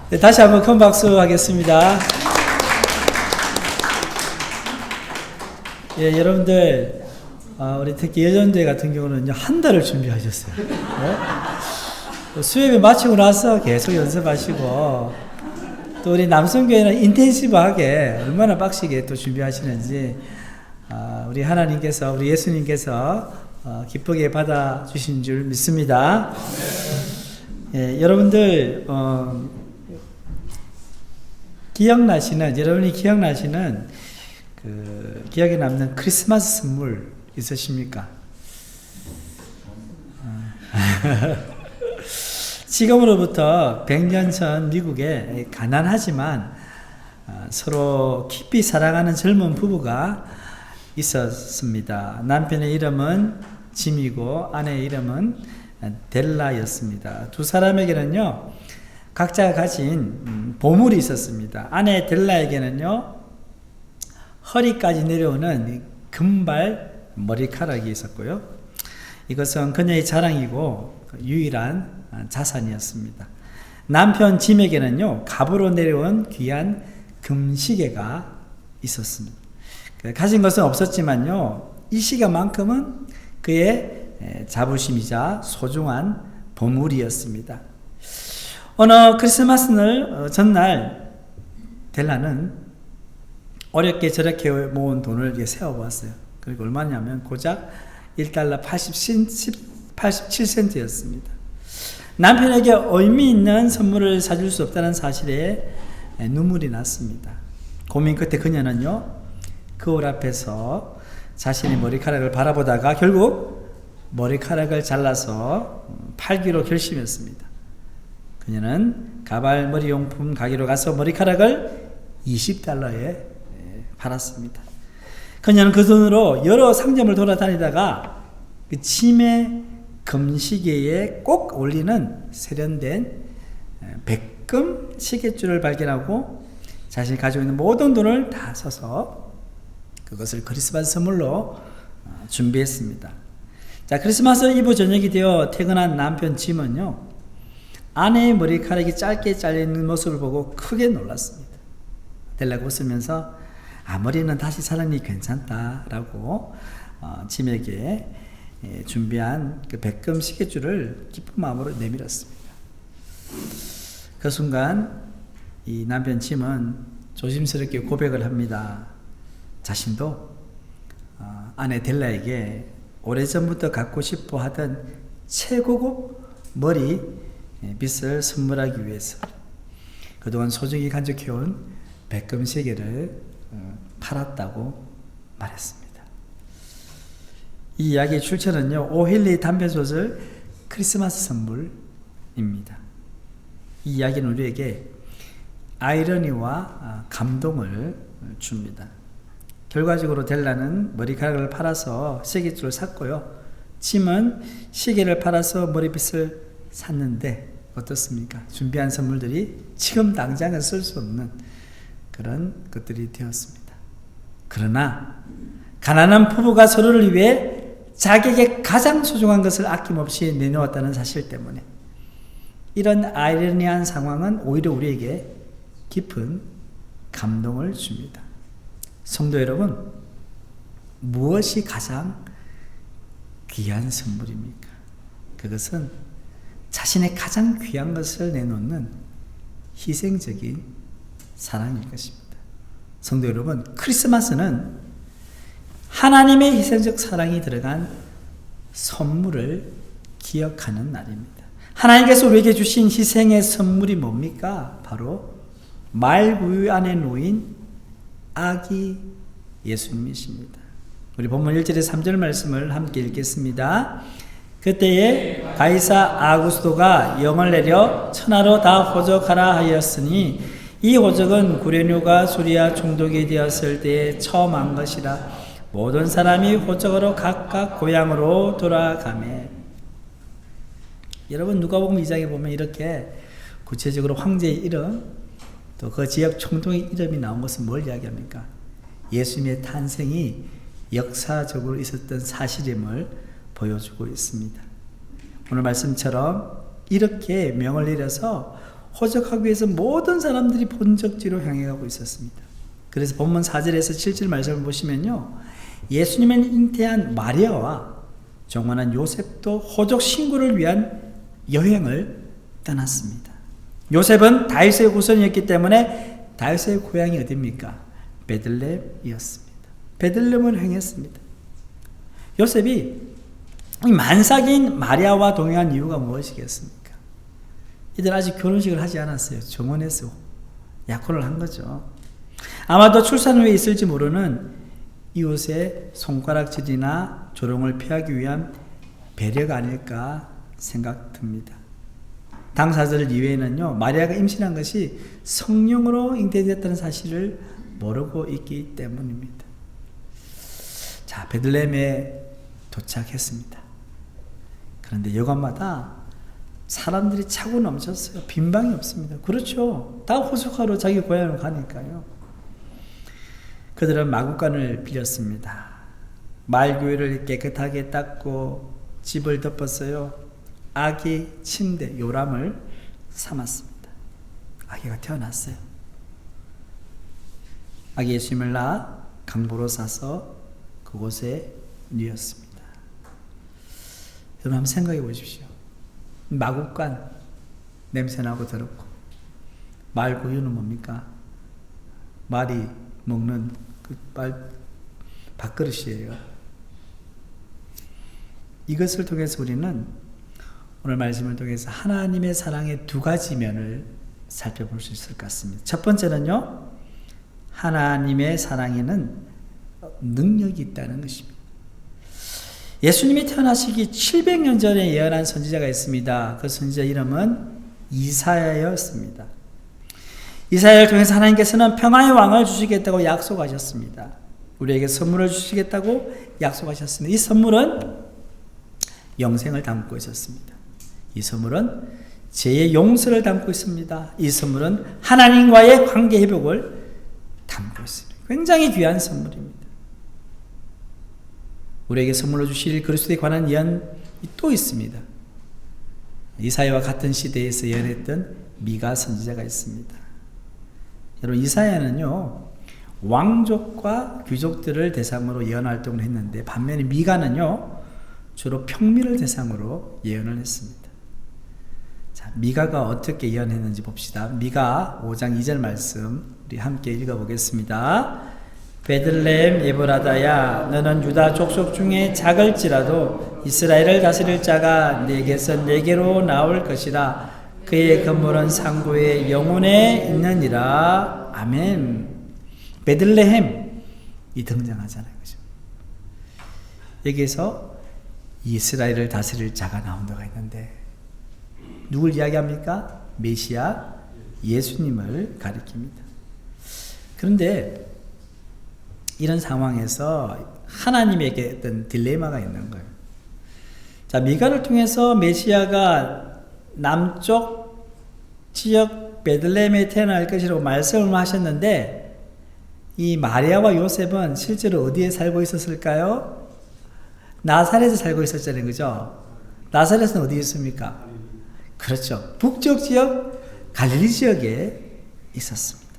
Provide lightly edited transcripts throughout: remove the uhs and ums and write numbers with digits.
네, 다시 한번 큰 박수 하겠습니다. 예, 여러분들, 우리 특히 예전대 같은 경우는 한 달을 준비하셨어요. 네? 수협이 마치고 나서 계속 연습하시고, 또 우리 남성교회는 인텐시브하게 얼마나 빡시게 또 준비하시는지, 우리 하나님께서, 우리 예수님께서 기쁘게 받아주신 줄 믿습니다. 예, 여러분들, 여러분이 기억나시는 기억에 남는 크리스마스 선물 있으십니까? 지금으로부터 100년 전 미국에 가난하지만 서로 깊이 사랑하는 젊은 부부가 있었습니다. 남편의 이름은 짐이고 아내의 이름은 델라였습니다. 두 사람에게는요, 각자 가진 보물이 있었습니다. 아내 델라에게는요, 허리까지 내려오는 금발 머리카락이 있었고요. 이것은 그녀의 자랑이고 유일한 자산이었습니다. 남편 짐에게는요, 갑으로 내려온 귀한 금시계가 있었습니다. 가진 것은 없었지만요, 이 시계만큼은 그의 자부심이자 소중한 보물이었습니다. 어느 크리스마스 전날 델라는 어렵게 저렇게 모은 돈을 세어보았어요. 그리고 얼마냐면 고작 1달러 87센트였습니다. 남편에게 의미 있는 선물을 사줄 수 없다는 사실에 눈물이 났습니다. 고민 끝에 그녀는요, 거울 앞에서 자신의 머리카락을 바라보다가 결국 머리카락을 잘라서 팔기로 결심했습니다. 그녀는 가발 머리용품 가게로 가서 머리카락을 20달러에 팔았습니다. 그녀는 그 돈으로 여러 상점을 돌아다니다가 그 짐의 금시계에 꼭 올리는 세련된 백금 시계줄을 발견하고 자신이 가지고 있는 모든 돈을 다 써서 그것을 크리스마스 선물로 준비했습니다. 자, 크리스마스 이브 저녁이 되어 퇴근한 남편 짐은요, 아내의 머리카락이 짧게 잘려있는 모습을 보고 크게 놀랐습니다. 델라가 웃으면서 머리는 다시 자라니 괜찮다라고 짐에게 준비한 그 백금 시계줄을 기쁜 마음으로 내밀었습니다. 그 순간 이 남편 짐은 조심스럽게 고백을 합니다. 자신도 아내 델라에게 오래전부터 갖고 싶어 하던 최고급 머리 빗을 선물하기 위해서 그동안 소중히 간직해온 백금 시계를 팔았다고 말했습니다. 이 이야기의 출처는요, 오힐리 단편소설 크리스마스 선물입니다. 이 이야기는 우리에게 아이러니와 감동을 줍니다. 결과적으로 델라는 머리카락을 팔아서 시계줄을 샀고요, 짐은 시계를 팔아서 머리빗을 샀는데 어떻습니까? 준비한 선물들이 지금 당장은 쓸 수 없는 그런 것들이 되었습니다. 그러나 가난한 부부가 서로를 위해 자기에게 가장 소중한 것을 아낌없이 내놓았다는 사실 때문에 이런 아이러니한 상황은 오히려 우리에게 깊은 감동을 줍니다. 성도 여러분, 무엇이 가장 귀한 선물입니까? 그것은 자신의 가장 귀한 것을 내놓는 희생적인 사랑일 것입니다. 성도 여러분, 크리스마스는 하나님의 희생적 사랑이 들어간 선물을 기억하는 날입니다. 하나님께서 우리에게 주신 희생의 선물이 뭡니까? 바로 말구유 안에 놓인 아기 예수님이십니다. 우리 본문 1절에 3절 말씀을 함께 읽겠습니다. 그때에 가이사 아구스도가 영을 내려 천하로 다 호적하라 하였으니 이 호적은 구레뇨가 수리아 총독이 되었을 때에 처음 한 것이라. 모든 사람이 호적으로 각각 고향으로 돌아가매. 여러분, 누가복음 2장에 보면 이렇게 구체적으로 황제의 이름, 또 그 지역 총독의 이름이 나온 것은 뭘 이야기합니까? 예수님의 탄생이 역사적으로 있었던 사실임을 보여주고 있습니다. 오늘 말씀처럼 이렇게 명을 내려서 호적하기 위해서 모든 사람들이 본적지로 향해 가고 있었습니다. 그래서 본문 4절에서 7절 말씀을 보시면요, 예수님을 잉태한 마리아와 종원한 요셉도 호적 신고를 위한 여행을 떠났습니다. 요셉은 다윗의 후손이었기 때문에 다윗의 고향이 어디입니까? 베들레헴이었습니다. 베들레헴을 행했습니다. 요셉이 만삭인 마리아와 동행한 이유가 무엇이겠습니까? 이들 아직 결혼식을 하지 않았어요. 정원에서 약혼을 한 거죠. 아마도 출산 후에 있을지 모르는 이웃의 손가락질이나 조롱을 피하기 위한 배려가 아닐까 생각됩니다. 당사자들 이외에는요, 마리아가 임신한 것이 성령으로 잉태되었다는 사실을 모르고 있기 때문입니다. 자, 베들레헴에 도착했습니다. 그런데 여관마다 사람들이 차고 넘쳤어요. 빈 방이 없습니다. 그렇죠. 다 호적하러 자기 고향으로 가니까요. 그들은 마구간을 빌렸습니다. 말구유를 깨끗하게 닦고 집을 덮었어요. 아기 침대, 요람을 삼았습니다. 아기가 태어났어요. 아기 예수님을 낳아 강보로 싸서 그곳에 뉘었습니다. 여러분 한번 생각해 보십시오. 마구간, 냄새나고 더럽고, 말구유는 뭡니까? 말이 먹는 그 밥그릇이에요. 이것을 통해서 우리는 오늘 말씀을 통해서 하나님의 사랑의 두 가지 면을 살펴볼 수 있을 것 같습니다. 첫 번째는요, 하나님의 사랑에는 능력이 있다는 것입니다. 예수님이 태어나시기 700년 전에 예언한 선지자가 있습니다. 그 선지자 이름은 이사야였습니다. 이사야를 통해서 하나님께서는 평화의 왕을 주시겠다고 약속하셨습니다. 우리에게 선물을 주시겠다고 약속하셨습니다. 이 선물은 영생을 담고 있었습니다. 이 선물은 죄의 용서를 담고 있습니다. 이 선물은 하나님과의 관계 회복을 담고 있습니다. 굉장히 귀한 선물입니다. 우리에게 선물로 주실 그리스도에 관한 예언이 또 있습니다. 이사야와 같은 시대에서 예언했던 미가 선지자가 있습니다. 여러분, 이사야는요, 왕족과 귀족들을 대상으로 예언 활동을 했는데, 반면에 미가는요, 주로 평민을 대상으로 예언을 했습니다. 자, 미가가 어떻게 예언했는지 봅시다. 미가 5장 2절 말씀 우리 함께 읽어보겠습니다. 베들레헴 에브라다야, 너는 유다 족속 중에 작을지라도 이스라엘을 다스릴 자가 내게서 내게로 나올 것이라. 그의 건물은 상고의 영혼에 있느니라. 아멘. 베들레헴이 등장하잖아요. 그죠? 여기에서 이스라엘을 다스릴 자가 나온다고 했는데, 누굴 이야기합니까? 메시아 예수님을 가리킵니다. 그런데 이런 상황에서 하나님에게 어떤 딜레마가 있는 거예요. 자, 미가를 통해서 메시아가 남쪽 지역 베들레헴에 태어날 것이라고 말씀을 하셨는데, 이 마리아와 요셉은 실제로 어디에 살고 있었을까요? 나사렛에 살고 있었잖아요. 그죠? 나사렛은 어디에 있습니까? 그렇죠. 북쪽 지역 갈릴리 지역에 있었습니다.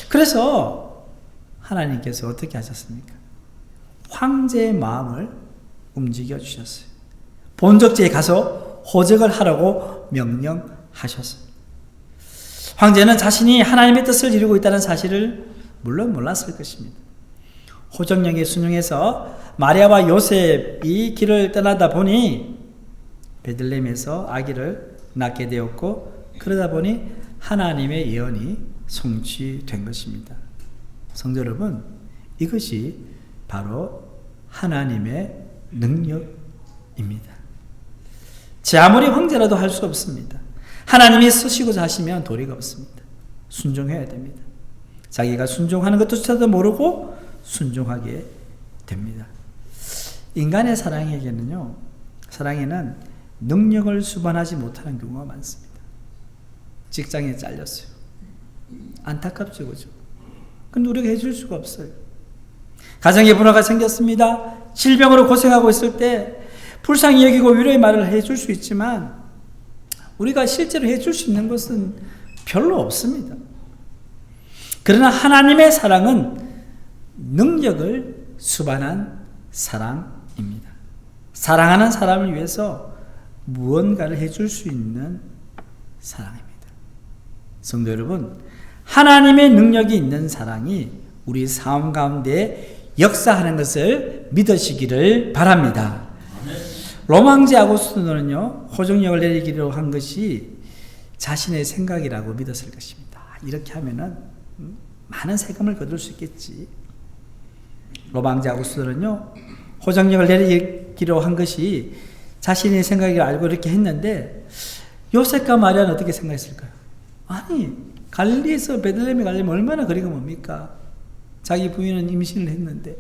그래서 하나님께서 어떻게 하셨습니까? 황제의 마음을 움직여 주셨어요. 본적지에 가서 호적을 하라고 명령하셨습니다. 황제는 자신이 하나님의 뜻을 이루고 있다는 사실을 물론 몰랐을 것입니다. 호적령에 순응해서 마리아와 요셉이 길을 떠나다 보니 베들레헴에서 아기를 낳게 되었고, 그러다 보니 하나님의 예언이 성취된 것입니다. 성도 여러분, 이것이 바로 하나님의 능력입니다. 제 아무리 황제라도 할 수 없습니다. 하나님이 쓰시고자 하시면 도리가 없습니다. 순종해야 됩니다. 자기가 순종하는 것조차도 모르고 순종하게 됩니다. 인간의 사랑에게는요, 사랑에는 능력을 수반하지 못하는 경우가 많습니다. 직장에 잘렸어요. 안타깝죠, 그죠? 근데 우리가 해줄 수가 없어요. 가정에 불화가 생겼습니다. 질병으로 고생하고 있을 때 불쌍히 여기고 위로의 말을 해줄 수 있지만, 우리가 실제로 해줄 수 있는 것은 별로 없습니다. 그러나 하나님의 사랑은 능력을 수반한 사랑입니다. 사랑하는 사람을 위해서 무언가를 해줄 수 있는 사랑입니다. 성도 여러분, 하나님의 능력이 있는 사랑이 우리 삶 가운데 역사하는 것을 믿으시기를 바랍니다. 로마 황제 아구스토는요, 호정력을 내리기로 한 것이 자신의 생각이라고 믿었을 것입니다. 이렇게 하면은 많은 세금을 거둘 수 있겠지. 로마 황제 아구스토는요, 호정력을 내리기로 한 것이 자신의 생각을 알고 이렇게 했는데, 요셉과 마리아는 어떻게 생각했을까요? 아니, 갈릴리에서 베들레헴에 가려면 얼마나 거리가 멉니까? 자기 부인은 임신을 했는데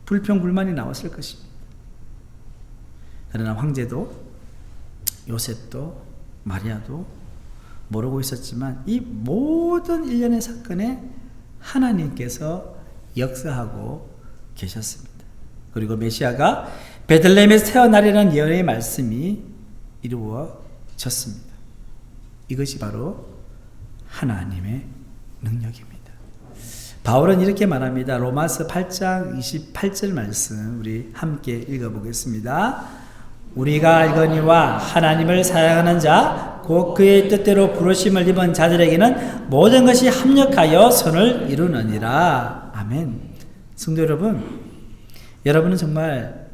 불평불만이 나왔을 것입니다. 그러나 황제도 요셉도 마리아도 모르고 있었지만 이 모든 일련의 사건에 하나님께서 역사하고 계셨습니다. 그리고 메시아가 베들레헴에서 태어나리라는 예언의 말씀이 이루어졌습니다. 이것이 바로 하나님의 능력입니다. 바울은 이렇게 말합니다. 로마서 8장 28절 말씀 우리 함께 읽어보겠습니다. 우리가 알거니와 하나님을 사랑하는 자, 곧 그의 뜻대로 부르심을 입은 자들에게는 모든 것이 합력하여 선을 이루느니라. 아멘. 성도 여러분, 여러분은 정말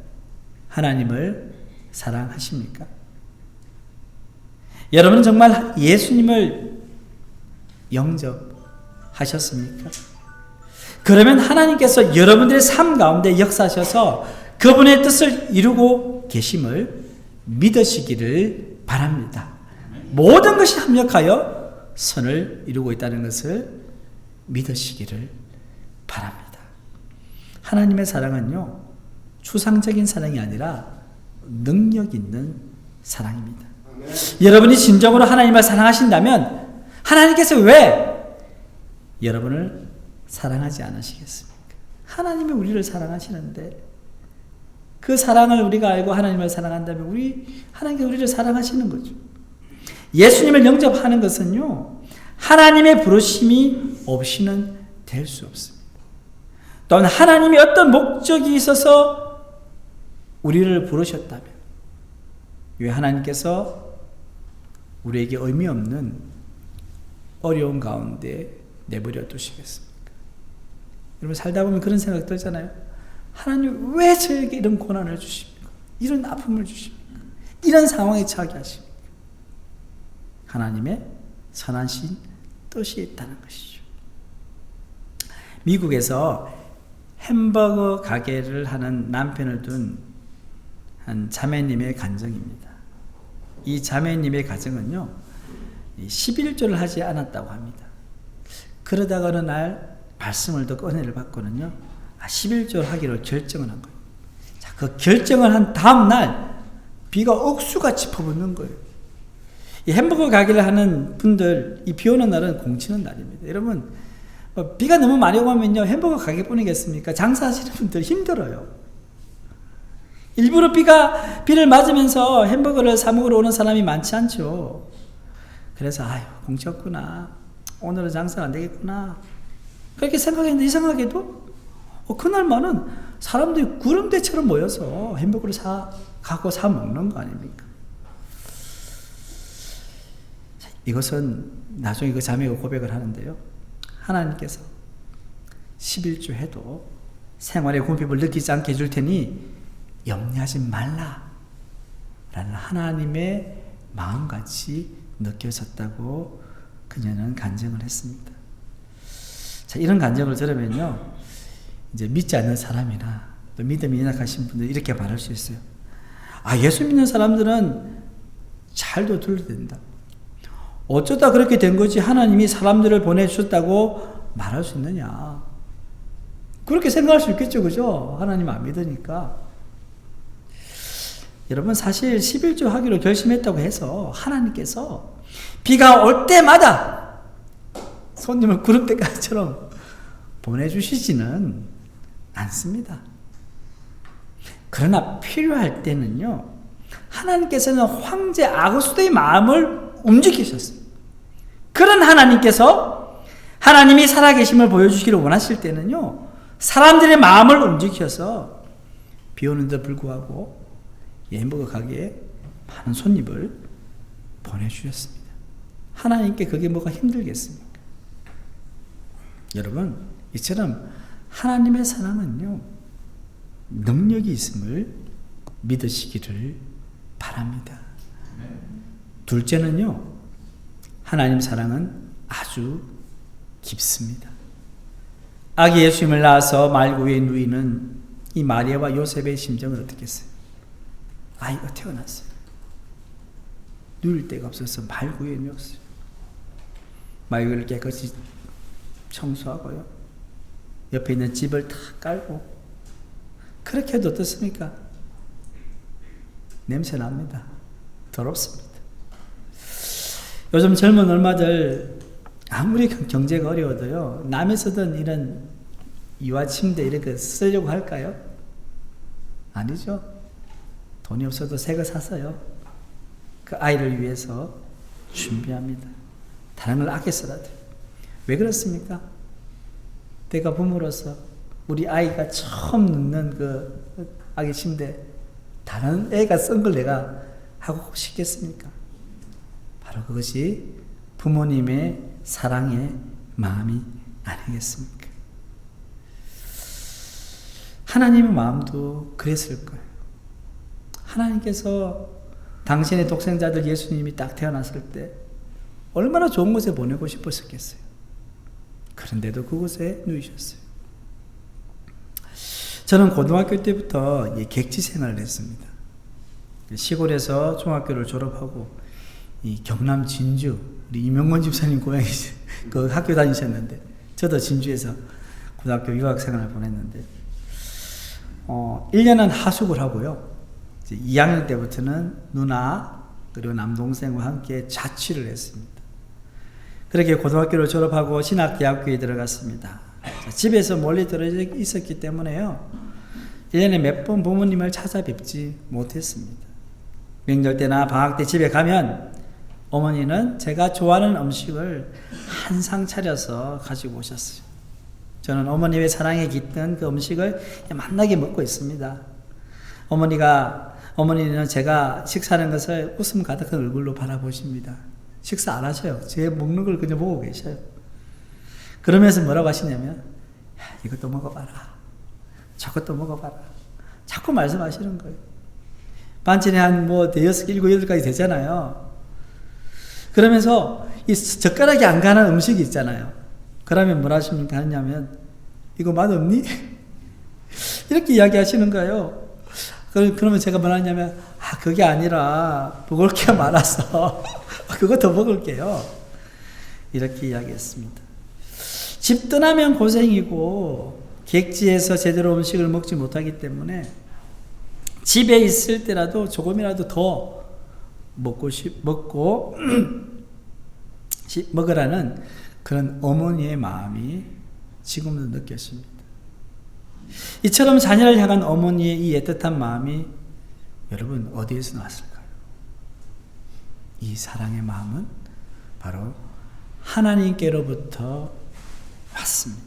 하나님을 사랑하십니까? 여러분은 정말 예수님을 영접하셨습니까? 그러면 하나님께서 여러분들의 삶 가운데 역사하셔서 그분의 뜻을 이루고 계심을 믿으시기를 바랍니다. 모든 것이 합력하여 선을 이루고 있다는 것을 믿으시기를 바랍니다. 하나님의 사랑은요, 추상적인 사랑이 아니라 능력 있는 사랑입니다. 여러분이 진정으로 하나님을 사랑하신다면 하나님께서 왜 여러분을 사랑하지 않으시겠습니까? 하나님이 우리를 사랑하시는데 그 사랑을 우리가 알고 하나님을 사랑한다면 하나님께서 우리를 사랑하시는 거죠. 예수님을 영접하는 것은요, 하나님의 부르심이 없이는 될 수 없습니다. 또한 하나님이 어떤 목적이 있어서 우리를 부르셨다면 왜 하나님께서 우리에게 의미 없는 어려운 가운데 내버려 두시겠습니까? 여러분 살다 보면 그런 생각 들잖아요. 하나님 왜 저에게 이런 고난을 주십니까? 이런 아픔을 주십니까? 이런 상황에 처하게 하십니까? 하나님의 선하신 뜻이 있다는 것이죠. 미국에서 햄버거 가게를 하는 남편을 둔 한 자매님의 간증입니다. 이 자매님의 가정은요, 11조를 하지 않았다고 합니다. 그러다가 어느 날 말씀을 듣고 은혜를 받고는요, 11조를 하기로 결정을 한 거예요. 자, 그 결정을 한 다음 날 비가 억수같이 퍼붓는 거예요. 이 햄버거 가게를 하는 분들, 이 비 오는 날은 공치는 날입니다. 여러분, 비가 너무 많이 오면요, 햄버거 가게뿐이겠습니까? 장사하시는 분들 힘들어요. 일부러 비를 맞으면서 햄버거를 사 먹으러 오는 사람이 많지 않죠. 그래서 공쳤구나, 오늘은 장사가 안 되겠구나, 그렇게 생각했는데 이상하게도 그날만은 사람들이 구름대처럼 모여서 햄버거를 갖고 사 먹는 거 아닙니까? 이것은 나중에 그 자매가 고백을 하는데요, 하나님께서 11조 해도 생활의 궁핍을 느끼지 않게 해줄 테니 염려하지 말라 라는 하나님의 마음같이 느껴졌다고 그녀는 간증을 했습니다. 자, 이런 간증을 들으면요, 이제 믿지 않는 사람이나 또 믿음이 연약하신 분들 이렇게 말할 수 있어요. 예수 믿는 사람들은 잘도 들어야 된다. 어쩌다 그렇게 된 거지 하나님이 사람들을 보내주셨다고 말할 수 있느냐. 그렇게 생각할 수 있겠죠, 그죠? 하나님 안 믿으니까. 여러분, 사실 11조 하기로 결심했다고 해서 하나님께서 비가 올 때마다 손님을 구름대가처럼 보내주시지는 않습니다. 그러나 필요할 때는요, 하나님께서는 황제 아구스토의 마음을 움직이셨어요. 그런 하나님께서 하나님이 살아계심을 보여주시기를 원하실 때는요, 사람들의 마음을 움직여서 비 오는데도 불구하고 햄버거 가게에 많은 손님을 보내주셨습니다. 하나님께 그게 뭐가 힘들겠습니까? 여러분, 이처럼 하나님의 사랑은요, 능력이 있음을 믿으시기를 바랍니다. 둘째는요, 하나님 사랑은 아주 깊습니다. 아기 예수님을 낳아서 말구에 누이는 이 마리아와 요셉의 심정은 어떻겠어요? 아이가 태어났어요. 누울 데가 없어서 말구에 누웠어요. 말구를 깨끗이 청소하고요, 옆에 있는 집을 다 깔고, 그렇게 해도 어떻습니까? 냄새 납니다. 더럽습니다. 요즘 젊은 얼마들 아무리 경제가 어려워도요, 남이 쓰던 이런 이와 침대 이렇게 쓰려고 할까요? 아니죠. 돈이 없어도 새 거 사서요, 그 아이를 위해서 준비합니다. 다른 걸 아껴 써라도. 왜 그렇습니까? 내가 부모로서 우리 아이가 처음 눕는 그 아기 침대, 다른 애가 쓴 걸 내가 하고 싶겠습니까? 바로 그것이 부모님의 사랑의 마음이 아니겠습니까? 하나님의 마음도 그랬을 거예요. 하나님께서 당신의 독생자들 예수님이 딱 태어났을 때 얼마나 좋은 곳에 보내고 싶으셨겠어요. 그런데도 그곳에 누이셨어요. 저는 고등학교 때부터 객지 생활을 했습니다. 시골에서 중학교를 졸업하고 이 경남 진주, 우리 이명건 집사님 고향이 그 학교 다니셨는데, 저도 진주에서 고등학교 유학 생활을 보냈는데, 1년은 하숙을 하고요, 2학년 때부터는 누나 그리고 남동생과 함께 자취를 했습니다. 그렇게 고등학교를 졸업하고 신학대학교에 들어갔습니다. 집에서 멀리 떨어져 있었기 때문에요, 1년에 몇 번 부모님을 찾아뵙지 못했습니다. 명절 때나 방학 때 집에 가면 어머니는 제가 좋아하는 음식을 한 상 차려서 가지고 오셨어요. 저는 어머니의 사랑에 깃든 그 음식을 맛나게 먹고 있습니다. 어머니는 제가 식사하는 것을 웃음 가득한 얼굴로 바라보십니다. 식사 안 하셔요. 제 먹는 걸 그냥 보고 계셔요. 그러면서 뭐라고 하시냐면, 야, 이것도 먹어봐라, 저것도 먹어봐라, 자꾸 말씀하시는 거예요. 반찬이 한 대여섯, 일곱, 여덟까지 되잖아요. 그러면서 이 젓가락이 안 가는 음식이 있잖아요. 그러면 뭐라 하냐면, 이거 맛없니? 이렇게 이야기하시는 거예요. 그러면 제가 뭐라 하냐면, 그게 아니라 먹을 게 많아서 그거 더 먹을게요. 이렇게 이야기했습니다. 집 떠나면 고생이고 객지에서 제대로 음식을 먹지 못하기 때문에 집에 있을 때라도 조금이라도 더 먹으라는 그런 어머니의 마음이 지금도 느껴집니다. 이처럼 자녀를 향한 어머니의 이 애틋한 마음이 여러분 어디에서 나왔을까요? 이 사랑의 마음은 바로 하나님께로부터 왔습니다.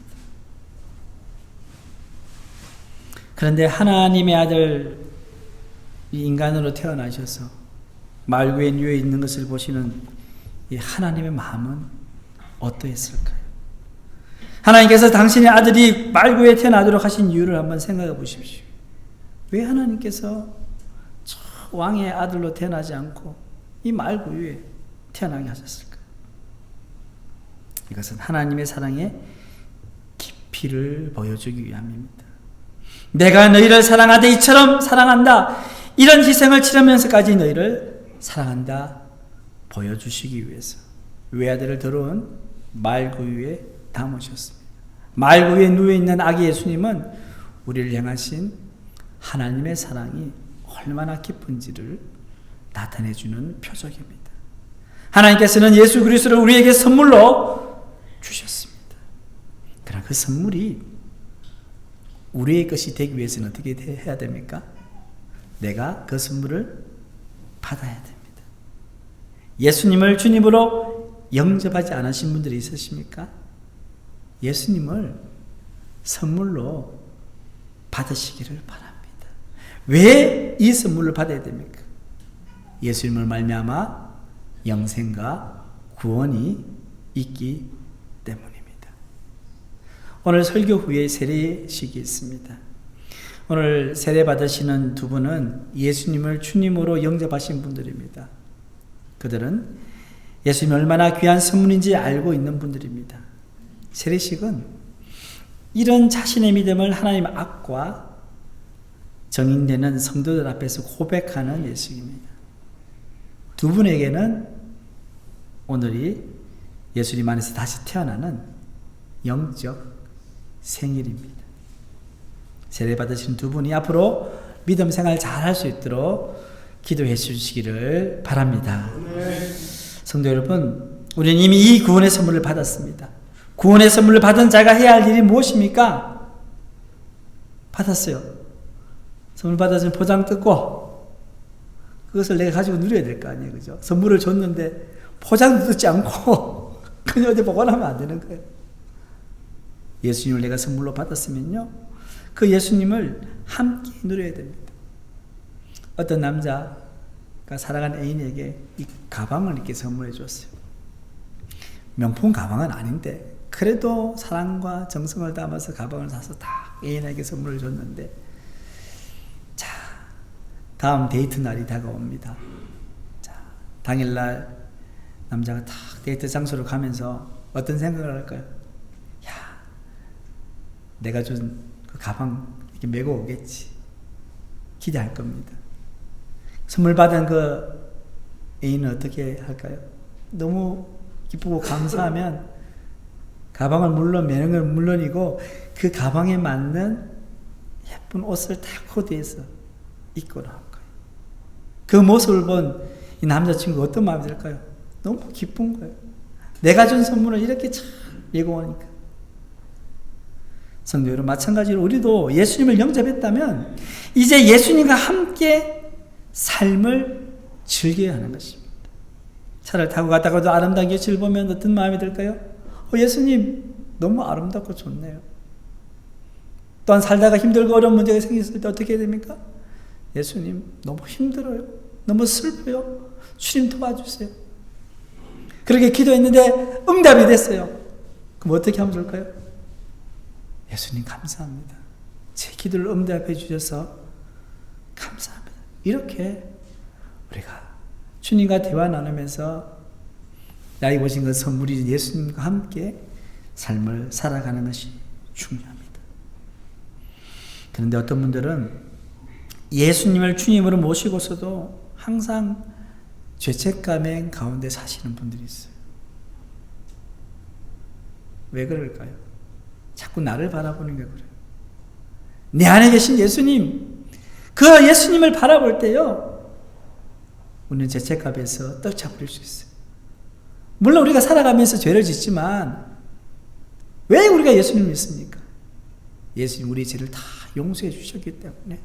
그런데 하나님의 아들 인간으로 태어나셔서 말구에 누워 있는 것을 보시는 이 하나님의 마음은 어떠했을까요? 하나님께서 당신의 아들이 말구에 태어나도록 하신 이유를 한번 생각해 보십시오. 왜 하나님께서 저 왕의 아들로 태어나지 않고 이 말구 위에 태어나게 하셨을까요? 이것은 하나님의 사랑의 깊이를 보여주기 위함입니다. 내가 너희를 사랑하되 이처럼 사랑한다, 이런 희생을 치르면서까지 너희를 사랑한다 보여주시기 위해서 외아들을 들어온 말구 위에 담으셨습니다. 말구 위에 누워있는 아기 예수님은 우리를 향하신 하나님의 사랑이 얼마나 깊은지를 나타내주는 표적입니다. 하나님께서는 예수 그리스도를 우리에게 선물로 주셨습니다. 그러나 그 선물이 우리의 것이 되기 위해서는 어떻게 해야 됩니까? 내가 그 선물을 받아야 됩니다. 예수님을 주님으로 영접하지 않으신 분들이 있으십니까? 예수님을 선물로 받으시기를 바랍니다. 왜 이 선물을 받아야 됩니까? 예수님을 말미암아 영생과 구원이 있기 때문입니다. 오늘 설교 후에 세례식이 있습니다. 오늘 세례 받으시는 두 분은 예수님을 주님으로 영접하신 분들입니다. 그들은 예수님이 얼마나 귀한 선물인지 알고 있는 분들입니다. 세례식은 이런 자신의 믿음을 하나님 앞과 정인되는 성도들 앞에서 고백하는 예식입니다. 두 분에게는 오늘이 예수님 안에서 다시 태어나는 영적 생일입니다. 세례 받으신 두 분이 앞으로 믿음 생활 잘할 수 있도록 기도해 주시기를 바랍니다. 성도 여러분, 우리는 이미 이 구원의 선물을 받았습니다. 구원의 선물을 받은 자가 해야 할 일이 무엇입니까? 받았어요. 선물 받았으면 포장 뜯고 그것을 내가 가지고 누려야 될 거 아니에요. 그죠? 선물을 줬는데 포장도 뜯지 않고 그냥 어디 보관하면 안 되는 거예요. 예수님을 내가 선물로 받았으면요, 그 예수님을 함께 누려야 됩니다. 어떤 남자가 사랑하는 애인에게 이 가방을 이렇게 선물해 줬어요. 명품 가방은 아닌데 그래도 사랑과 정성을 담아서 가방을 사서 딱 애인에게 선물을 줬는데, 자, 다음 데이트 날이 다가옵니다. 자, 당일날 남자가 딱 데이트 장소로 가면서 어떤 생각을 할까요? 야, 내가 준 그 가방 이렇게 메고 오겠지. 기대할 겁니다. 선물 받은 그 애인은 어떻게 할까요? 너무 기쁘고 감사하면 가방을 물론 매는 건 물론이고 그 가방에 맞는 예쁜 옷을 다 코디해서 입고 나올 거예요. 그 모습을 본 이 남자친구가 어떤 마음이 들까요? 너무 기쁜 거예요. 내가 준 선물을 이렇게 참 메고 오니까. 성도 여러분, 마찬가지로 우리도 예수님을 영접했다면 이제 예수님과 함께 삶을 즐겨야 하는 것입니다. 차를 타고 가다가도 아름다운 길을 보면 어떤 마음이 들까요? 예수님 너무 아름답고 좋네요. 또한 살다가 힘들고 어려운 문제가 생겼을 때 어떻게 해야 됩니까? 예수님 너무 힘들어요. 너무 슬퍼요. 주님 도와주세요. 그렇게 기도했는데 응답이 됐어요. 그럼 어떻게 하면 좋을까요? 예수님 감사합니다. 제 기도를 응답해 주셔서 감사합니다. 이렇게 우리가 주님과 대화 나누면서 나에게 오신 그 선물이 예수님과 함께 삶을 살아가는 것이 중요합니다. 그런데 어떤 분들은 예수님을 주님으로 모시고서도 항상 죄책감의 가운데 사시는 분들이 있어요. 왜 그럴까요? 자꾸 나를 바라보는 게 그래요. 내 안에 계신 예수님, 그 예수님을 바라볼 때요, 우리는 죄책감에서 떡차버릴 수 있어요. 물론 우리가 살아가면서 죄를 짓지만 왜 우리가 예수님을 믿습니까? 예수님 우리 죄를 다 용서해 주셨기 때문에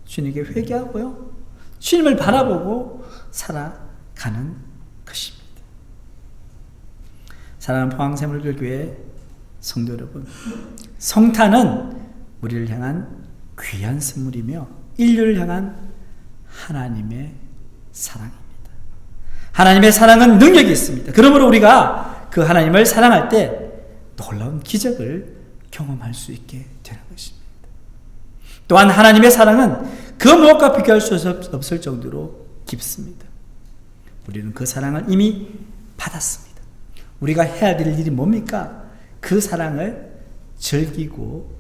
주님께 회개하고요, 주님을 바라보고 살아가는 것입니다. 사랑하는 포항샘물교회 성도 여러분, 성탄은 우리를 향한 귀한 선물이며 인류를 향한 하나님의 사랑입니다. 하나님의 사랑은 능력이 있습니다. 그러므로 우리가 그 하나님을 사랑할 때 놀라운 기적을 경험할 수 있게 되는 것입니다. 또한 하나님의 사랑은 그 무엇과 비교할 수 없을 정도로 깊습니다. 우리는 그 사랑을 이미 받았습니다. 우리가 해야 될 일이 뭡니까? 그 사랑을 즐기고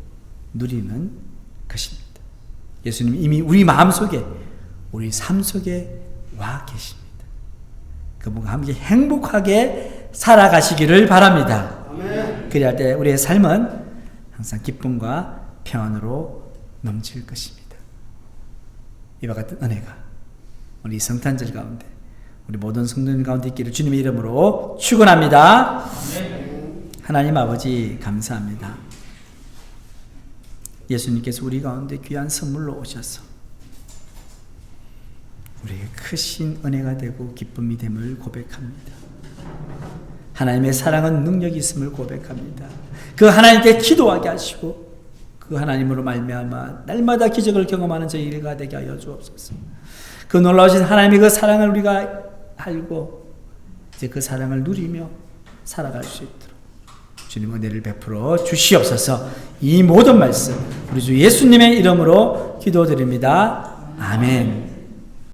누리는 것입니다. 예수님이 이미 우리 마음속에, 우리 삶 속에 와 계십니다. 그분과 함께 행복하게 살아가시기를 바랍니다. 그래야 때 우리의 삶은 항상 기쁨과 평안으로 넘칠 것입니다. 이와 같은 은혜가 우리 성탄절 가운데, 우리 모든 성도님 가운데 있기를 주님의 이름으로 축원합니다. 하나님 아버지 감사합니다. 예수님께서 우리 가운데 귀한 선물로 오셔서 우리에게 크신 은혜가 되고 기쁨이 됨을 고백합니다. 하나님의 사랑은 능력이 있음을 고백합니다. 그 하나님께 기도하게 하시고 그 하나님으로 말미암아 날마다 기적을 경험하는 저희가 되게 하여 주옵소서. 그 놀라우신 하나님의 그 사랑을 우리가 알고 이제 그 사랑을 누리며 살아갈 수 있도록 주님 은혜를 베풀어 주시옵소서. 이 모든 말씀 우리 주 예수님의 이름으로 기도드립니다. 아멘.